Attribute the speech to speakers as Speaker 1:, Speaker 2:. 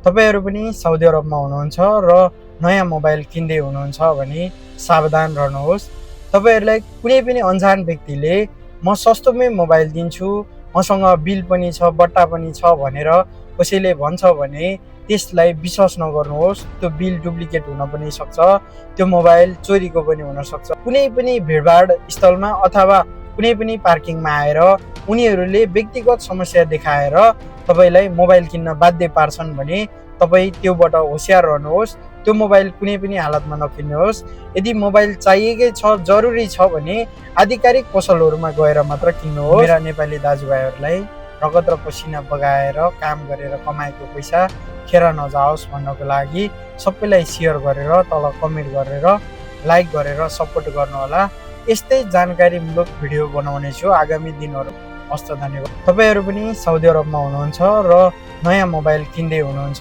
Speaker 1: तपाईहरु पनि साउदी अरबमा हुनुहुन्छ र नयाँ मोबाइल किन्दै हुनुहुन्छ भने सावधान रहनुहोस्। तपाईहरुलाई कुनै पनि अनजान व्यक्तिले म सस्तोमै मोबाइल दिन्छु, मसँग बिल पनि छ, बट्टा पनि छ भनेर कसैले भन्छ भने त्यसलाई विश्वास नगर्नुहोस्। त्यो बिल डुप्लिकेट हुन पनि सक्छ, त्यो मोबाइल चोरीको पनि हुन सक्छ। कुनै पनि भिडभाड स्थलमा अथवा कुनै पनि पार्किङमा आएर उनीहरूले व्यक्तिगत समस्या देखाएर तपाईलाई मोबाइल किन्न बाध्य पार्छन् भने तपाई त्योबाट होशियार रहनुहोस्। त्यो मोबाइल कुनै पनि हालतमा नकिन्नुहोस्। यदि मोबाइल चाहिएकै छ, जरुरी छ भने आधिकारिक पसलहरुमा गएर मात्र किन्नुहोस्। मेरा नेपाली दाजुभाइहरुलाई रगत र पसिना बगाएर काम गरेर कमाएको पैसा खेर नजाओस् भन्नको लागि सबैलाई शेयर गरेर तल कमेन्ट गरेर लाइक गरेर सपोर्ट गर्नुहोला। यस्तै जानकारीमूलक भिडियो बनाउने छु आगामी दिनहरु। हस्त धन्यवाद। तपाईहरु पनि साउदी अरबमा हुनुहुन्छ र नयाँ मोबाइल किन्दै हुनुहुन्छ